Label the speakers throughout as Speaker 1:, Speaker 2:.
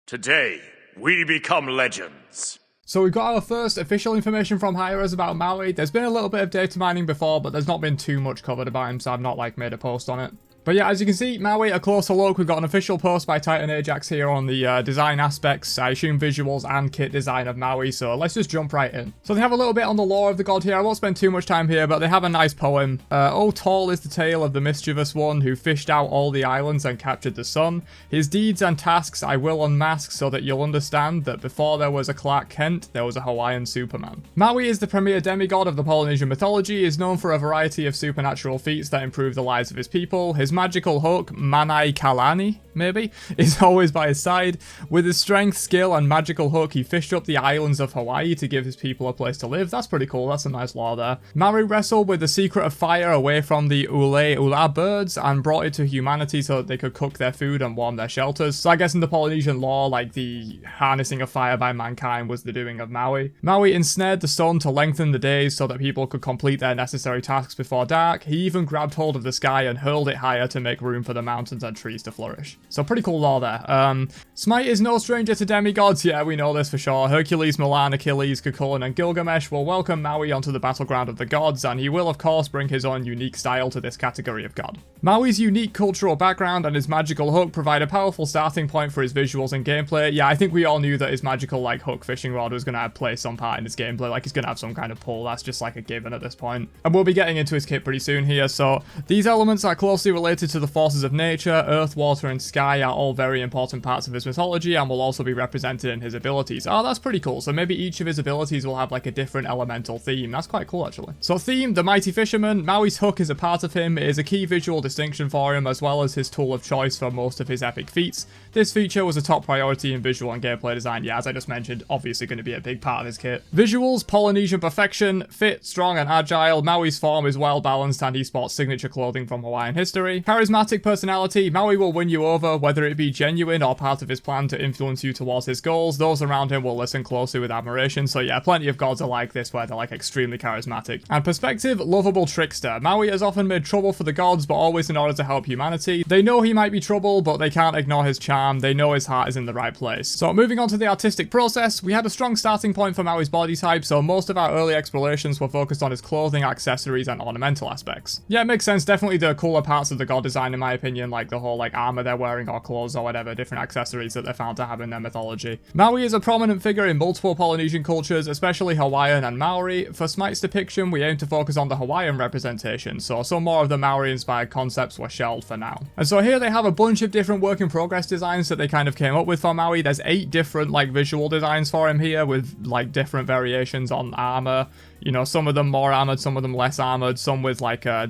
Speaker 1: Today, we become legends.
Speaker 2: So we've got our first official information from Hi-Rez about Maui. There's been a little bit of data mining before, but there's not been too much covered about him, so I've not made a post on it. But yeah, as you can see, Maui, a closer look, we've got an official post by Titan Ajax here on the design aspects, I assume visuals and kit design of Maui, so let's just jump right in. So they have a little bit on the lore of the god here. I won't spend too much time here, but they have a nice poem. Oh, tall is the tale of the mischievous one who fished out all the islands and captured the sun. His deeds and tasks I will unmask so that you'll understand that before there was a Clark Kent, there was a Hawaiian Superman. Maui is the premier demigod of the Polynesian mythology. He is known for a variety of supernatural feats that improve the lives of his people. His magical hook, Manai Kalani, maybe, is always by his side. With his strength, skill, and magical hook, he fished up the islands of Hawaii to give his people a place to live. That's pretty cool. That's a nice lore there. Maui wrestled with the secret of fire away from the ula birds and brought it to humanity so that they could cook their food and warm their shelters. So I guess in the Polynesian lore, like the harnessing of fire by mankind was the doing of Maui. Maui ensnared the sun to lengthen the days so that people could complete their necessary tasks before dark. He even grabbed hold of the sky and hurled it higher to make room for the mountains and trees to flourish. So pretty cool lore there. Smite is no stranger to demigods. Yeah, we know this for sure. Hercules, Milan, Achilles, Cuchulainn, and Gilgamesh will welcome Maui onto the battleground of the gods, and he will of course bring his own unique style to this category of god. Maui's unique cultural background and his magical hook provide a powerful starting point for his visuals and gameplay. Yeah, I think we all knew that his magical hook fishing rod was going to play some part in his gameplay, he's going to have some kind of pull. That's just a given at this point. And we'll be getting into his kit pretty soon here, so these elements are closely related to the forces of nature. Earth, water, and sky are all very important parts of his mythology and will also be represented in his abilities. Oh, that's pretty cool. So maybe each of his abilities will have a different elemental theme. That's quite cool actually. So theme, the mighty fisherman. Maui's hook is a part of him. It is a key visual distinction for him as well as his tool of choice for most of his epic feats. This feature was a top priority in visual and gameplay design. Yeah, as I just mentioned, obviously going to be a big part of his kit. Visuals, Polynesian perfection, fit, strong, and agile. Maui's form is well balanced and he sports signature clothing from Hawaiian history. Charismatic personality, Maui will win you over, whether it be genuine or part of his plan to influence you towards his goals. Those around him will listen closely with admiration. So yeah, plenty of gods are like this where they're extremely charismatic. And perspective, lovable trickster. Maui has often made trouble for the gods, but always in order to help humanity. They know he might be trouble, but they can't ignore his charm. They know his heart is in the right place. So moving on to the artistic process, we had a strong starting point for Maui's body type, so most of our early explorations were focused on his clothing, accessories, and ornamental aspects. Yeah, it makes sense. Definitely the cooler parts of the god design in my opinion, the whole armor they're wearing or clothes or whatever, different accessories that they're found to have in their mythology. Maui is a prominent figure in multiple Polynesian cultures, especially Hawaiian and Maori. For Smite's depiction, we aim to focus on the Hawaiian representation, so some more of the Maori-inspired concepts were shelved for now. And so here they have a bunch of different work-in-progress designs that they kind of came up with for Maui. There's 8 different visual designs for him here with different variations on armor. You know, some of them more armored, some of them less armored, some with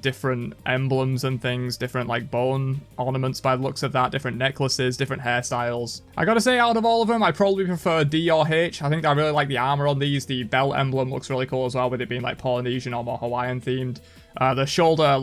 Speaker 2: different emblems and things, different bone ornaments by the looks of that, different necklaces, different hairstyles. I gotta say, out of all of them, I probably prefer D or H. I think I really like the armor on these. The belt emblem looks really cool as well, with it being Polynesian or more Hawaiian themed. The shoulder,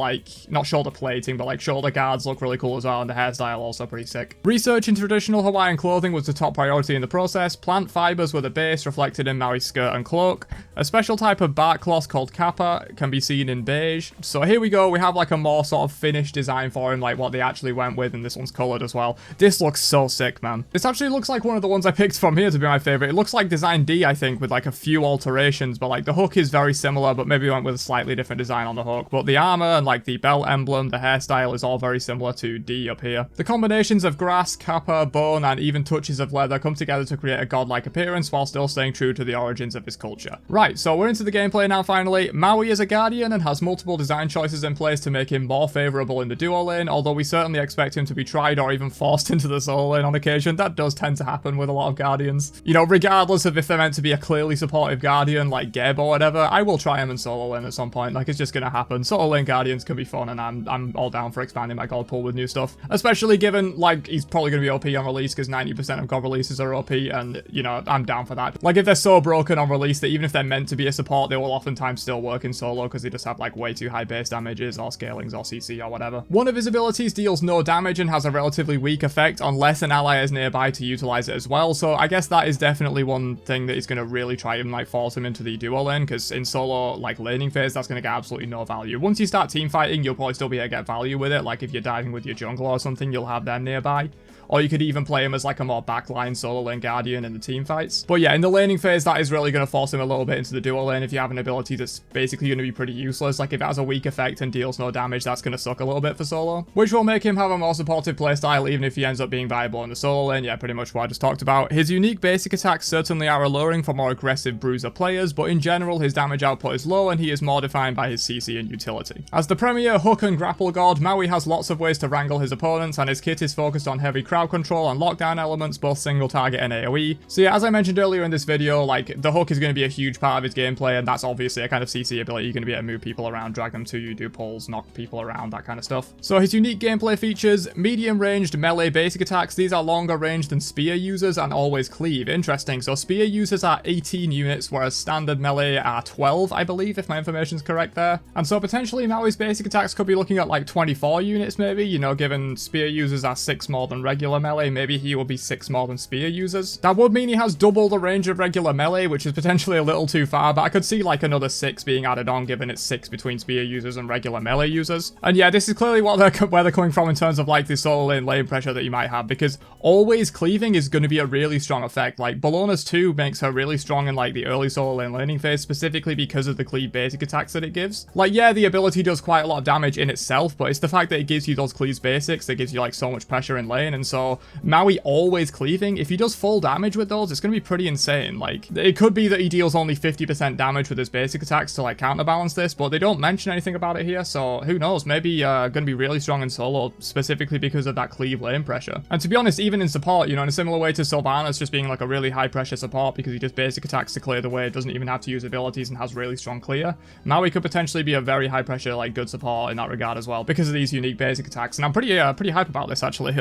Speaker 2: not shoulder plating, but shoulder guards look really cool as well, and the hairstyle also pretty sick. Research in traditional Hawaiian clothing was the top priority in the process. Plant fibers were the base, reflected in Maui's skirt and cloak. A special type of bark cloth called kappa can be seen in beige. So here we go, we have a more sort of finished design for him, what they actually went with, and this one's colored as well. This looks so sick, man. This actually looks like one of the ones I picked from here to be my favorite. It looks like Design D, I think, with a few alterations, but the hook is very similar, but maybe went with a slightly different design on the hook. But the armor and the belt emblem, the hairstyle is all very similar to D up here. The combinations of grass, kappa, bone, and even touches of leather come together to create a godlike appearance while still staying true to the origins of his culture. Right, so we're into the gameplay now finally. Maui is a guardian and has multiple design choices in place to make him more favorable in the duo lane, although we certainly expect him to be tried or even forced into the solo lane on occasion. That does tend to happen with a lot of guardians. You know, regardless of if they're meant to be a clearly supportive guardian like Geb or whatever, I will try him in solo lane at some point. It's just gonna happen. Solo lane guardians can be fun, and I'm all down for expanding my god pool with new stuff, especially given he's probably gonna be OP on release because 90% of god releases are OP, and you know, I'm down for that. If they're so broken on release that even if they're meant to be a support, they will oftentimes still work in solo because they just have way too high base damages or scalings or CC or whatever. One of his abilities deals no damage and has a relatively weak effect unless an ally is nearby to utilize it as well, so I guess that is definitely one thing that is going to really try and force him into the duo lane, because in solo laning phase that's going to get absolutely no value. Once you start team fighting, you'll probably still be able to get value with it, if you're diving with your jungler or something, you'll have them nearby. or you could even play him as like a more backline solo lane guardian in the team fights. But yeah, in the laning phase, that is really going to force him a little bit into the duo lane if you have an ability that's basically going to be pretty useless. Like if it has a weak effect and deals no damage, that's going to suck a little bit for solo, which will make him have a more supportive playstyle even if he ends up being viable in the solo lane. Yeah, pretty much what I just talked about. His unique basic attacks certainly are alluring for more aggressive bruiser players, but in general his damage output is low and he is more defined by his CC and utility. As the premier hook and grapple god, Maui has lots of ways to wrangle his opponents, and his kit is focused on heavy crowd control and lockdown elements, both single target and AoE. So yeah, as I mentioned earlier in this video, like the hook is going to be a huge part of his gameplay, and that's obviously a kind of CC ability. You're going to be able to move people around, drag them to you, do pulls, knock people around, that kind of stuff. So his unique gameplay features: medium ranged melee basic attacks. These are longer range than spear users and always cleave. Interesting. So spear users are 18 units, whereas standard melee are 12, I believe, if my information's correct there. And so potentially Maui's basic attacks could be looking at like 24 units maybe, you know, given spear users are 6 more than regular melee, maybe he will be 6 more than spear users. That would mean he has double the range of regular melee, which is potentially a little too far, but I could see like another 6 being added on, given it's 6 between spear users and regular melee users. And yeah, this is clearly where they're coming from in terms of like the solo lane pressure that you might have, because always cleaving is going to be a really strong effect. Like Bologna's 2 makes her really strong in like the early solo lane laning phase, specifically because of the cleave basic attacks that it gives. Like yeah, the ability does quite a lot of damage in itself, but it's the fact that it gives you those cleaves basics that gives you like so much pressure in lane. And so Maui always cleaving, if he does full damage with those, it's going to be pretty insane. Like it could be that he deals only 50% damage with his basic attacks to like counterbalance this, but they don't mention anything about it here, so who knows, maybe going to be really strong in solo specifically because of that cleave lane pressure. And to be honest, even in support, you know, in a similar way to Sylvanas just being like a really high pressure support because he does basic attacks to clear the way, doesn't even have to use abilities and has really strong clear, Maui could potentially be a very high pressure like good support in that regard as well because of these unique basic attacks. And I'm pretty hype about this actually.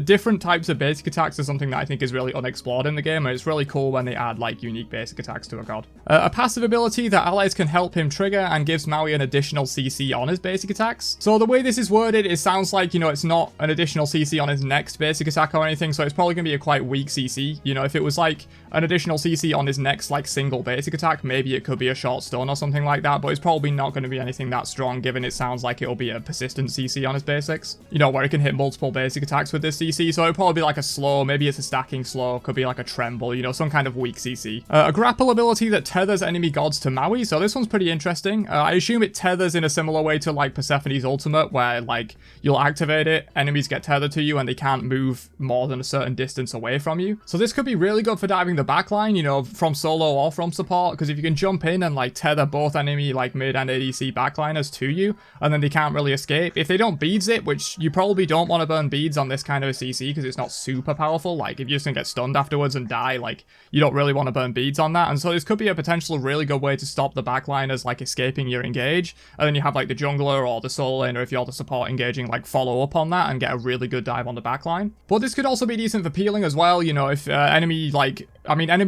Speaker 2: Different types of basic attacks is something that I think is really unexplored in the game, and it's really cool when they add like unique basic attacks to a god. A passive ability that allies can help him trigger and gives Maui an additional CC on his basic attacks. So the way this is worded, it sounds like, you know, it's not an additional CC on his next basic attack or anything, so it's probably going to be a quite weak CC. You know, if it was like an additional CC on his next like single basic attack, maybe it could be a short stun or something like that, but it's probably not going to be anything that strong, given it sounds like it'll be a persistent CC on his basics, you know, where he can hit multiple basic attacks with this CC. So it'll probably be like a slow, maybe it's a stacking slow, could be like a tremble, you know, some kind of weak CC. A grapple ability that tethers enemy gods to Maui, so this one's pretty interesting. I assume it tethers in a similar way to like Persephone's ultimate, where like you'll activate it, enemies get tethered to you and they can't move more than a certain distance away from you. So this could be really good for diving the backline, you know, from solo or from support, because if you can jump in and like tether both enemy like mid and ADC backliners to you, and then they can't really escape. If they don't beads it, which you probably don't want to burn beads on this kind of a CC because it's not super powerful, like if you're just gonna get stunned afterwards and die, like you don't really want to burn beads on that. And so this could be a potential really good way to stop the backliners like escaping your engage, and then you have like the jungler or the solo laner, if you're the support, engaging, like follow up on that and get a really good dive on the backline. But this could also be decent for peeling as well, you know, if enemy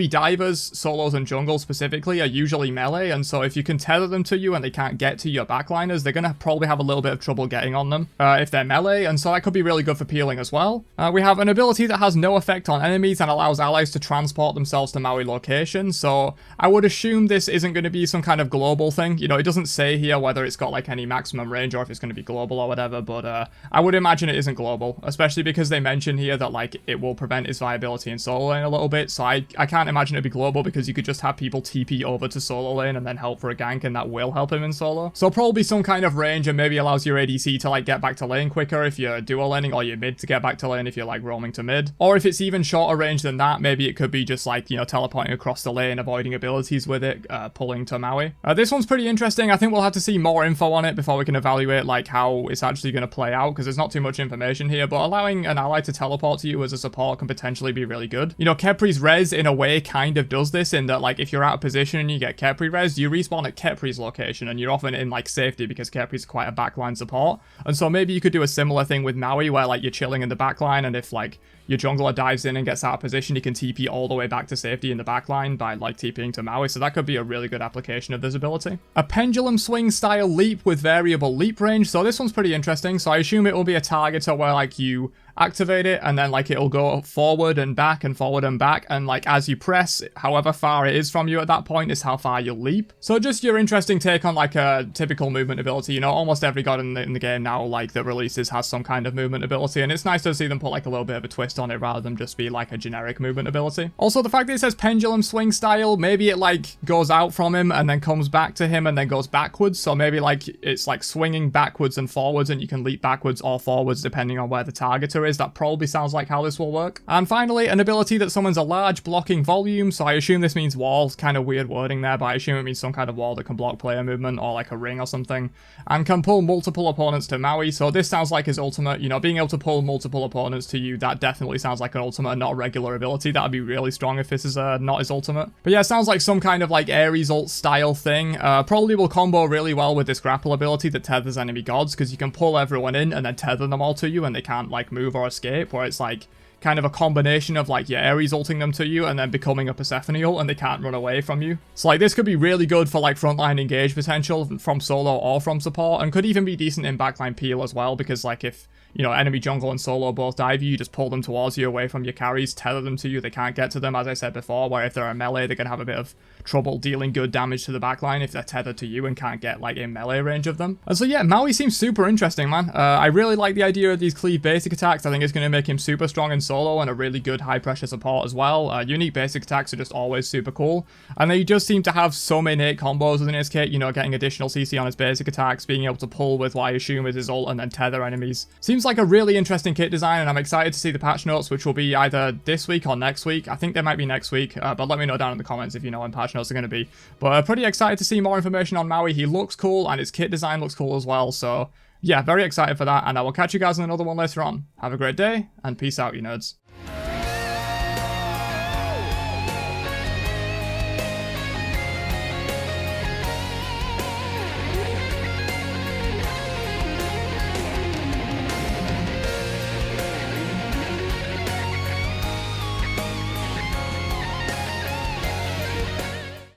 Speaker 2: divers, solos and jungles specifically, are usually melee, and so if you can tether them to you and they can't get to your backliners, they're gonna probably have a little bit of trouble getting on them if they're melee, and so that could be really good for peeling as well. We have an ability that has no effect on enemies and allows allies to transport themselves to Maui location, so I would assume this isn't going to be some kind of global thing. You know, it doesn't say here whether it's got like any maximum range or if it's going to be global or whatever, but I would imagine it isn't global, especially because they mention here that like it will prevent its viability in solo lane a little bit, so I can't imagine it'd be global because you could just have people TP over to solo lane and then help for a gank, and that will help him in solo. So probably some kind of range, and maybe allows your ADC to like get back to lane quicker if you're duo laning, or your mid to get back to lane if you're like roaming to mid. Or if it's even shorter range than that, maybe it could be just like, you know, teleporting across the lane, avoiding abilities with it, pulling to Maui. This one's pretty interesting. I think we'll have to see more info on it before we can evaluate like how it's actually going to play out, because there's not too much information here, but allowing an ally to teleport to you as a support can potentially be really good. You know, Kepri's res in a way kind of does this, in that like if you're out of position and you get Kepri res, you respawn at Kepri's location and you're often in like safety because Kepri's quite a backline support. And so maybe you could do a similar thing with Maui where like you're chilling in the backline, and if like your jungler dives in and gets out of position, you can TP all the way back to safety in the backline by like TPing to Maui, so that could be a really good application of this ability. A pendulum swing style leap with variable leap range, so this one's pretty interesting. So I assume it will be a targeter where like you activate it, and then like it'll go forward and back and forward and back, and like as you press, however far it is from you at that point is how far you'll leap. So just your interesting take on like a typical movement ability. You know, almost every god in the game now like that releases has some kind of movement ability, and it's nice to see them put like a little bit of a twist on it rather than just be like a generic movement ability. Also, the fact that it says pendulum swing style, maybe it like goes out from him and then comes back to him and then goes backwards. So maybe like it's like swinging backwards and forwards, and you can leap backwards or forwards depending on where the targeter is. That probably sounds like how this will work. And finally, an ability that summons a large blocking volume. So I assume this means walls. Kind of weird wording there, but I assume it means some kind of wall that can block player movement or like a ring or something, and can pull multiple opponents to Maui. So this sounds like his ultimate. You know, being able to pull multiple opponents to you, that definitely sounds like an ultimate, not a regular ability. That would be really strong if this is not his ultimate. But yeah, it sounds like some kind of like Ares ult style thing. Probably will combo really well with this grapple ability that tethers enemy gods, because you can pull everyone in and then tether them all to you and they can't like move or escape, where it's like kind of a combination of like your Ares ulting them to you and then becoming a Persephone ult and they can't run away from you. So like this could be really good for like frontline engage potential from solo or from support, and could even be decent in backline peel as well, because like if, you know, enemy jungle and solo both dive you, just pull them towards you away from your carries, tether them to you, they can't get to them, as I said before, where if they're a melee, they're going to have a bit of trouble dealing good damage to the backline if they're tethered to you and can't get like in melee range of them. And so yeah, Maui seems super interesting, man. I really like the idea of these cleave basic attacks. I think it's going to make him super strong in solo and a really good high pressure support as well. Unique basic attacks are just always super cool, and they just seem to have so many innate combos within his kit, you know, getting additional CC on his basic attacks, being able to pull with what I assume is his ult and then tether enemies. Seems like a really interesting kit design, and I'm excited to see the patch notes, which will be either this week or next week. I think they might be next week, but let me know down in the comments if you know when patch notes are going to be. But pretty excited to see more information on Maui. He looks cool, and his kit design looks cool as well, so yeah, very excited for that, and I will catch you guys in another one later on. Have a great day, and peace out, you nerds.